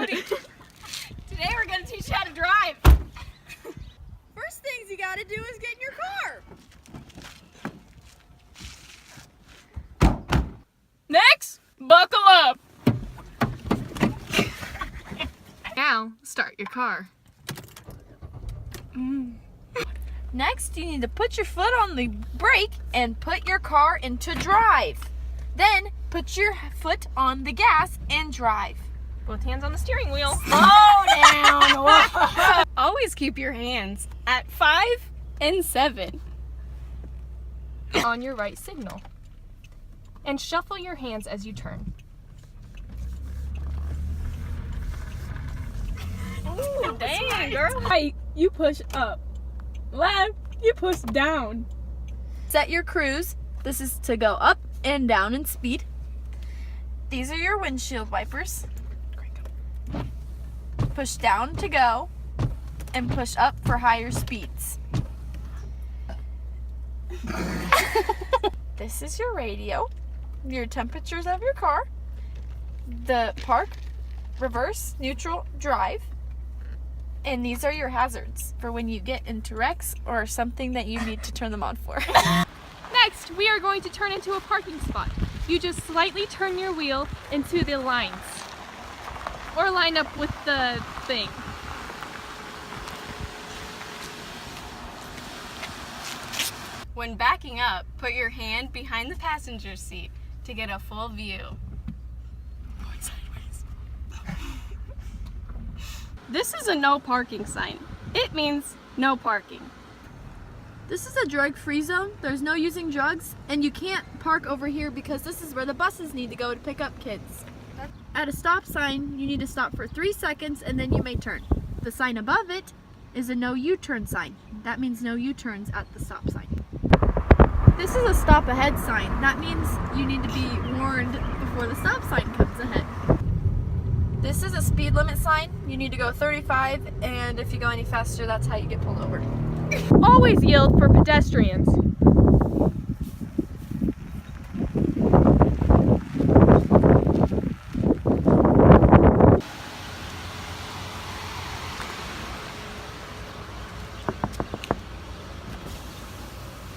Howdy. Today we're going to teach you how to drive. First things you got to do is get in your car. Next, buckle up. Now, start your car. Next, you need to put your foot on the brake and put your car into drive. Then, put your foot on the gas and drive. Both hands on the steering wheel. Slow down. Always keep your hands at 5 and 7 on your right signal. And shuffle your hands as you turn. Ooh, dang, girl. Right, you push up. Left, you push down. Set your cruise. This is to go up and down in speed. These are your windshield wipers. Push down to go and push up for higher speeds. This is your radio, your temperatures of your car, the park, reverse, neutral, drive, and these are your hazards for when you get into wrecks or something that you need to turn them on for. Next, we are going to turn into a parking spot. You just slightly turn your wheel into the lines. Or line up with the thing. When backing up, put your hand behind the passenger seat to get a full view. Going sideways. This is a no parking sign. It means no parking. This is a drug-free zone. There's no using drugs, and you can't park over here because this is where the buses need to go to pick up kids. At a stop sign, you need to stop for 3 seconds and then you may turn. The sign above it is a no U-turn sign. That means no U-turns at the stop sign. This is a stop ahead sign. That means you need to be warned before the stop sign comes ahead. This is a speed limit sign. You need to go 35, and if you go any faster, that's how you get pulled over. Always yield for pedestrians.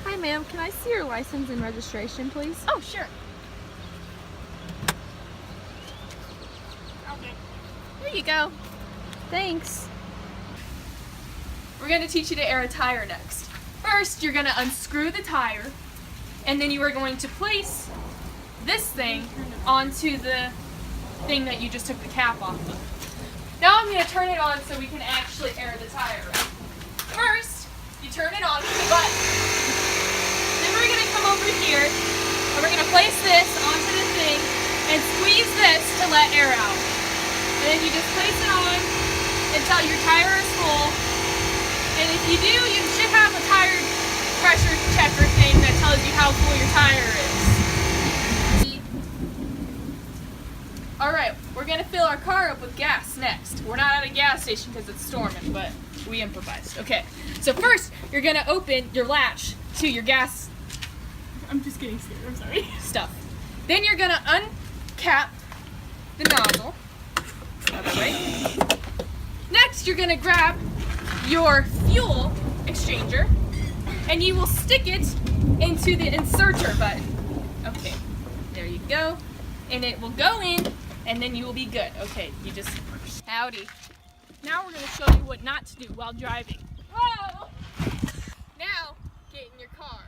Hi ma'am, can I see your license and registration, please? Oh, sure. Okay. There you go. Thanks. We're going to teach you to air a tire next. First, you're going to unscrew the tire, and then you are going to place this thing onto the thing that you just took the cap off of. Now I'm going to turn it on so we can actually air the tire out. First, you turn it on with the button. Then we're going to come over here, and we're going to place this onto the thing and squeeze this to let air out. And then you just place it on until your tire is full. And if you do, you should have a tire pressure checker thing that tells you how full your tire is. Alright, we're going to fill our car up with gas next. We're not at a gas station because it's storming, but we improvised. Okay, so first, you're going to open your latch to your gas I'm just getting scared, I'm sorry. stuff. Then you're going to uncap the nozzle. Other way. Next, you're going to grab your fuel exchanger and you will stick it into the inserter button. Okay, there you go. And it will go in and then you will be good. Okay, you just... Howdy. Now we're going to show you what not to do while driving. Whoa! Now, get in your car.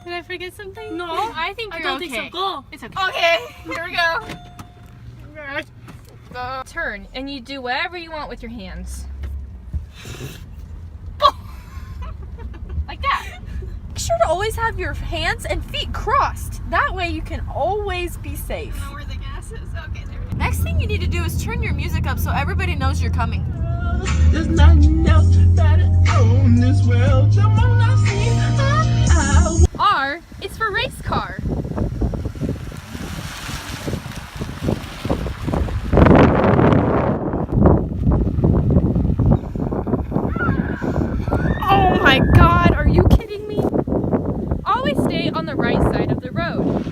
Did I forget something? No, I think I you're don't okay. think so. Go. It's okay. Okay, here we go. Turn, and you do whatever you want with your hands. Like that. Make sure to always have your hands and feet crossed. That way you can always be safe. I know where the gas is. Okay, there we go. Next thing you need to do is turn your music up so everybody knows you're coming. There's nothing else better on this world. Come on, I see. R is for race car. Oh my God, are you kidding me? Always stay on the right side of the road.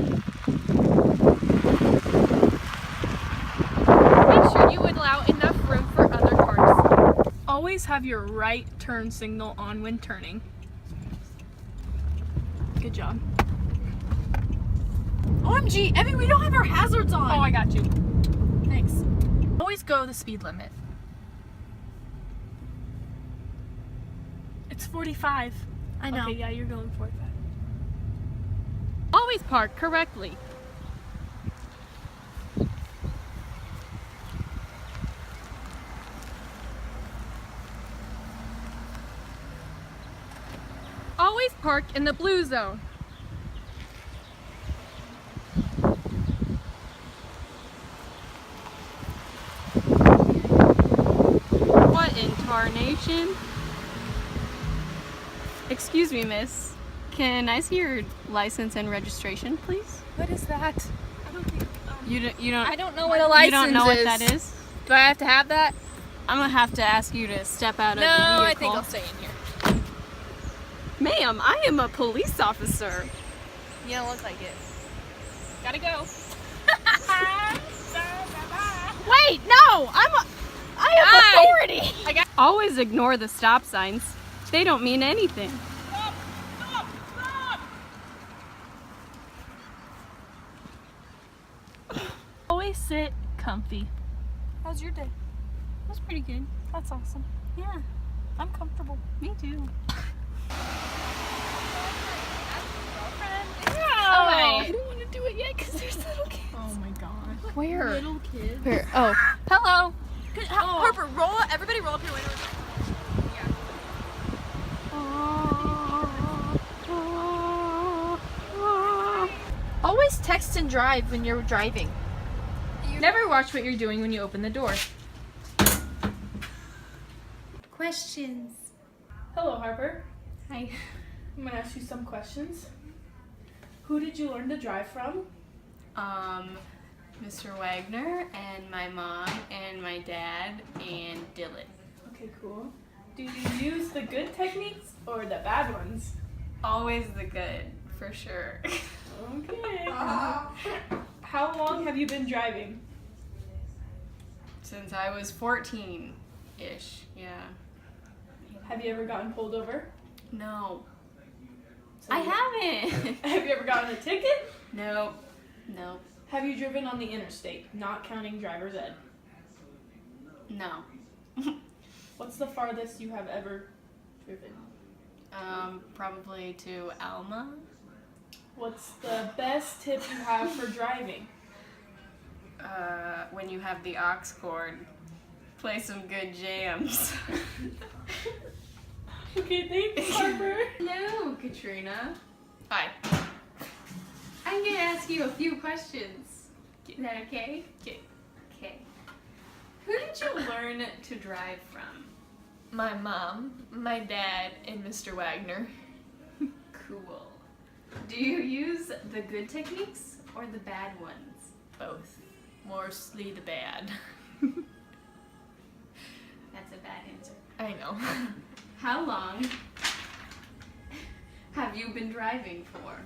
Always have your right turn signal on when turning. Good job. OMG, Evie, we don't have our hazards on. Oh, I got you. Thanks. Always go the speed limit. It's 45. I know. Okay, yeah, you're going 45. Always park correctly. Always park in the blue zone. What in tarnation? Excuse me, miss. Can I see your license and registration, please? What is that? You don't. I don't know what a license You don't know is. what that is? Do I have to have that? I'm gonna have to ask you to step out of No, the vehicle. I think I'll stay in here. Ma'am, I am a police officer. You don't look like it. Gotta go. Wait, no! I have authority! I Always ignore the stop signs. They don't mean anything. Always sit comfy. How's your day? That's pretty good. That's awesome. Yeah, I'm comfortable. me too. I don't want to do it yet because there's little kids. Oh my gosh. Where? Little kids. Where? Oh, hello. Harper, roll up. Everybody roll up your window. Always text and drive when you're driving. Never watch what you're doing when you open the door. Questions. Hello, Harper. Hi. I'm gonna ask you some questions. Who did you learn to drive from? Mr. Wagner and my mom and my dad and Dylan. Okay, cool. Do you use the good techniques or the bad ones? Always the good, for sure. Okay. How long have you been driving? Since I was 14-ish, yeah. Have you ever gotten pulled over? No. So I haven't. Have you ever gotten a ticket? Nope. Nope. Have you driven on the interstate, not counting driver's ed? No. What's the farthest you have ever driven? Probably to Alma. What's the best tip you have for driving? When you have the aux cord, play some good jams. Okay, thanks, Harper. Hello, Katrina. Hi. I'm gonna ask you a few questions. Is that okay? Okay. Okay. Who did you learn to drive from? My mom, my dad, and Mr. Wagner. Cool. Do you use the good techniques or the bad ones? Both. Mostly the bad. That's a bad answer. I know. How long have you been driving for?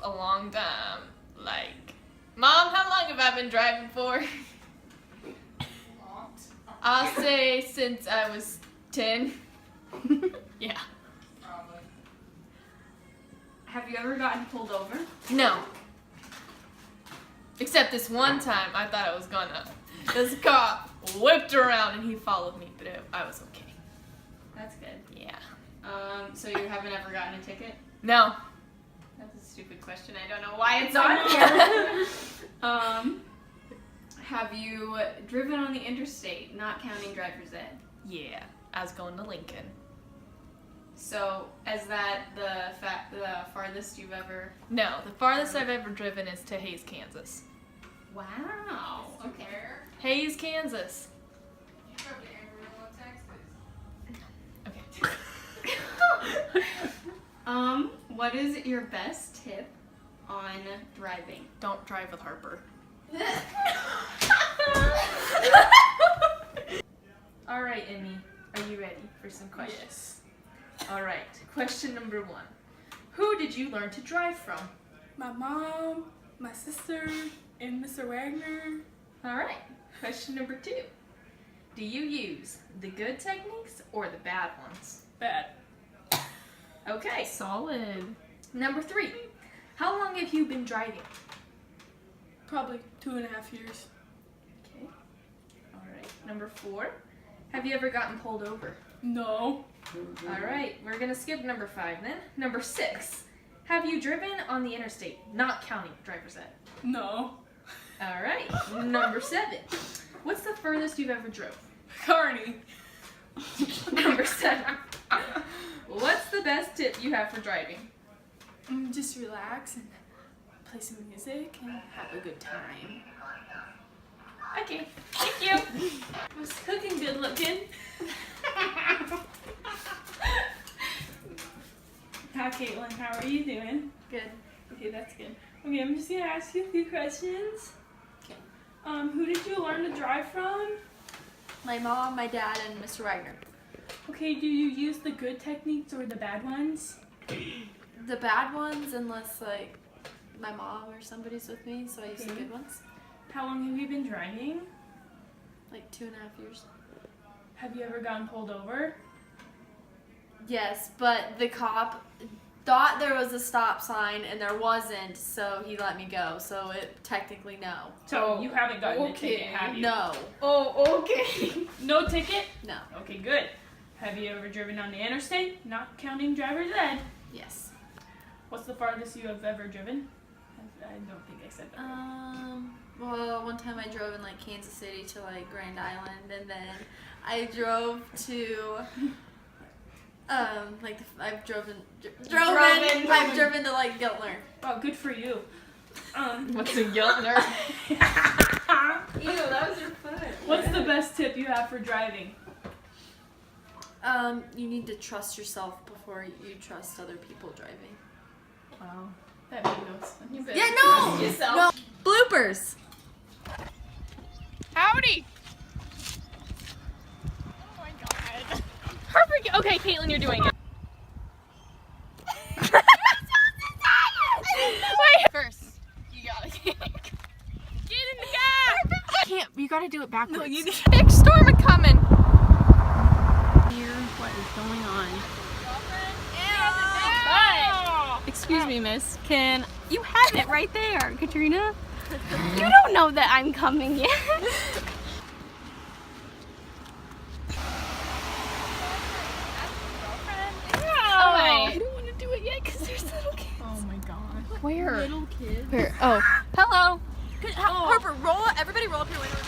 A long time. Like, Mom, how long have I been driving for? I'll say since I was 10. Yeah. Have you ever gotten pulled over? No. Except this one time, I thought I was gonna. This cop whipped around and he followed me, but I was okay. That's good. Yeah. So you haven't ever gotten a ticket? No. That's a stupid question. I don't know why it's on here. Have you driven on the interstate, not counting driver's ed? Yeah. I was going to Lincoln. So, is that the farthest you've ever... No, the farthest I've ever driven is to Hays, Kansas. Wow. Okay. Hays, Kansas. You drove to Amarillo, Texas. Okay. What is your best tip on driving? Don't drive with Harper. All right, Emmy. Are you ready for some questions? Yes. All right. Question number 1. Who did you learn to drive from? My mom, my sister, and Mr. Wagner. All right. Question number 2. Do you use the good techniques or the bad ones? Bad. Okay. Solid. Number 3. How long have you been driving? Probably 2.5 years. Okay. All right. Number 4. Have you ever gotten pulled over? No. All right. We're gonna skip number 5 then. Number 6. Have you driven on the interstate, not counting driver's ed? No. All right. Number 7. What's the furthest you've ever drove? Carney. Number 7. What's the best tip you have for driving? Just relax and play some music and have a good time. Okay. Thank you. Was cooking good looking? Hi Caitlin, how are you doing? Good. Okay, that's good. Okay, I'm just gonna ask you a few questions. Okay. Who did you learn to drive from? My mom, my dad, and Mr. Wagner. Okay, do you use the good techniques or the bad ones? The bad ones, unless like my mom or somebody's with me, so I use the Okay. good ones. How long have you been driving? Like 2.5 years. Have you ever gotten pulled over? Yes, but the cop thought there was a stop sign and there wasn't, so he let me go. So it technically no. So you haven't gotten a ticket, okay. have you? No. Oh, okay. No ticket? No. Okay, good. Have you ever driven on the interstate, not counting driver's ed? Yes. What's the farthest you have ever driven? I don't think I said that. Well, one time I drove in like Kansas City to like Grand Island, and then I drove to like I've driven to like Giltner. Wow, good for you. What's a Giltner? Ew, that was your foot. What's the best tip you have for driving? You need to trust yourself before you trust other people driving. Wow, that made no sense. You better Yeah, no! trust yourself. No! Bloopers! Howdy! Oh my god. Perfect. Okay, Caitlin, you're doing it. Wait. First, you gotta get in the car. Can't. You gotta do it backwards. No, you. Big storm a coming. What is going on? Bye. Excuse me, miss. Can you have it right there, Katrina? You don't know that I'm coming yet. I don't want to do it yet because there's little kids. Oh my god. Where? Little kid. Where? Oh, hello. Harper, roll up. Everybody roll up your window.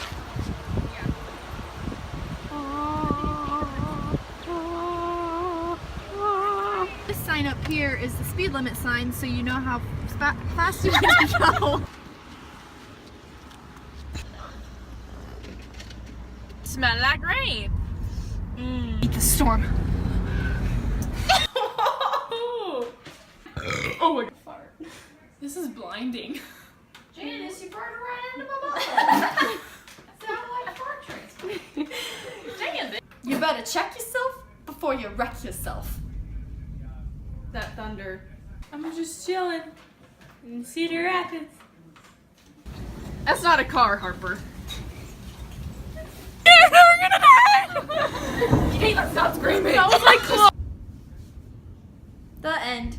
This sign up here is the speed limit sign, so you know how fast you can go. Smell like rain. Eat the storm. Oh my god. Fart. This is blinding. Janice, you farted right into my bottle. Sound like fart transport. Dang it. You better check yourself before you wreck yourself. That thunder. I'm just chilling in Cedar Rapids. That's not a car, Harper. We're gonna die! Caitlin, stop screaming. That was like close. The end.